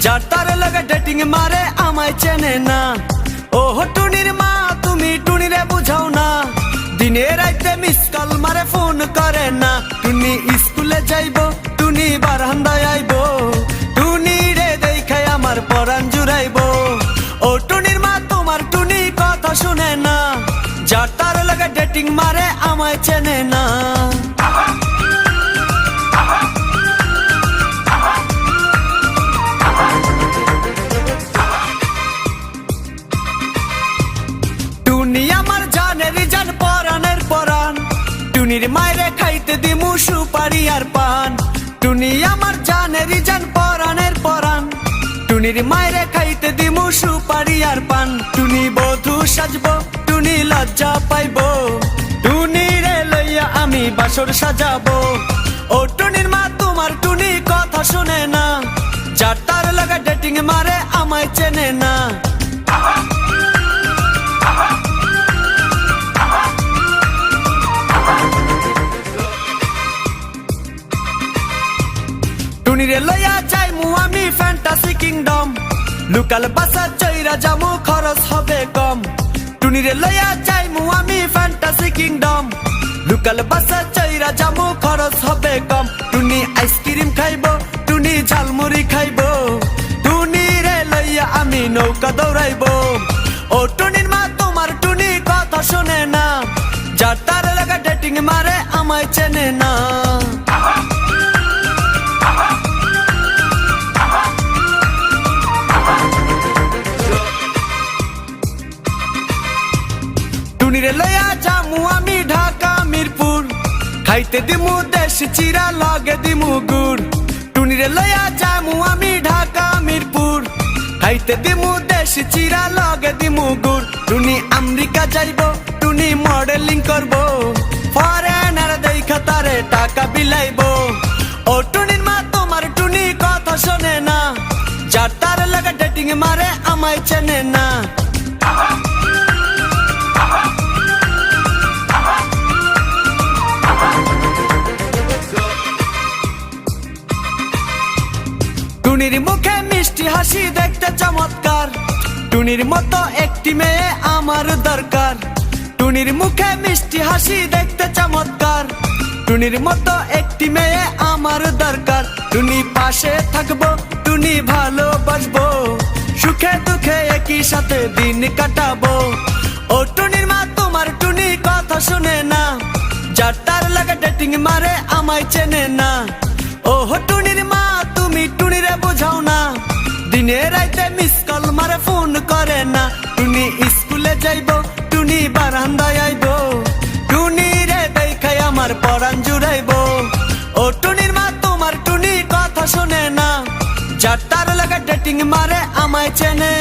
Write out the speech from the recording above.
যার তার লাগে ডেটিং মারে আমায় চেনে না। ও টুনির মা তুমি টুনিরে বুঝাও না, দিনে রাইতে মিস কল মারে ফোন করে না। টুনি স্কুলে যাইবো টুনি বারান্দায় আইবো, টুনি রে দেখায় আমার পরাণ জুড়াইবো। ও টুনির মা তোমার টুনি কথা শুনে না, যার তার লাগে ডেটিং মারে আমায় চেনে না। টুনি আমার জানের জান পরাণের পরাণ, টুনির মায়েরে খাইতে দিমু সুপারি আর পান। টুনি আমার জানের জান পরাণের পরাণ, টুনির মায়েরে খাইতে দিমু সুপারি আর পান। টুনি বধূ সাজবো টুনি লজ্জা পাইবো, টুনি রে লইয়া আমি বাসর সাজাবো। ও টুনির মা তোমার টুনি কথা শুনে না, যার তার লাগা ডেটিং মারে আমায় চেনে না। টুনিরে লইয়া যাইমু আমি ফ্যান্টাসি কিংডম, লোকাল বাসা চইরা যামু খরচ হবে কম। টুনিরে লইয়া যাইমু আমি ফ্যান্টাসি কিংডম, লোকাল বাসা চইরা যামু খরচ হবে কম। টুনি আইসক্রিম খাইবো টুনি ঝালমুড়ি খাইবো, টুনি রে লইয়া আমি নৌকা দৌড়াইবো। ও টুনির মা তোমার টুনি কথা শুনে না, যার তার লাগা ডেটিং মারে আমায় চেনে না। টুনিরে লইয়া যামু আমি ঢাকা মিরপুর, খাইতে দিমু দেশি চিরা লগে দিমু গুড়। টুনিরে লইয়া যামু আমি ঢাকা মিরপুর, খাইতে দিমু দেশি চিরা লগে দিমু গুড়। টুনি আমেরিকা যাইবো টুনি মডেলিং করবো, ফরেনার দেখা তারে টাকা বিলাইবো। ও টুনির মা তোমার টুনি কথা শোনে না, যার তার লাগা ডেটিং মারে আমায় চেনে না। টুনির মুখে মিষ্টি হাসি দেখতে চমৎকার, টুনির মতো একটি মেয়ে আমার দরকার। টুনির মুখে মিষ্টি হাসি দেখতে চমৎকার, টুনির মতো একটি মেয়ে আমার দরকার। টুনি পাশে থাকবো টুনি ভালোবাসবো, সুখে দুঃখে একই সাথে দিন কাটাবো। ও টুনির মা তোমার টুনি কথা শুনে না, যার তার লাগা ডেটিং মারে আমায় চেনে না। ও টুনির মা তুমি টুনিরে বুঝাও না, দিনে রাইতে মিস কল মারে ফোন করে না। টুনি স্কুলে যাইবো টুনি বারান্দায় আইবো, টুনি রে দেখায় আমার পরাণ জুড়াইবো। ও টুনির মা তোমার টুনি কথা শুনে না, যার তার লাগা ডেটিং মারে আমায় চেনে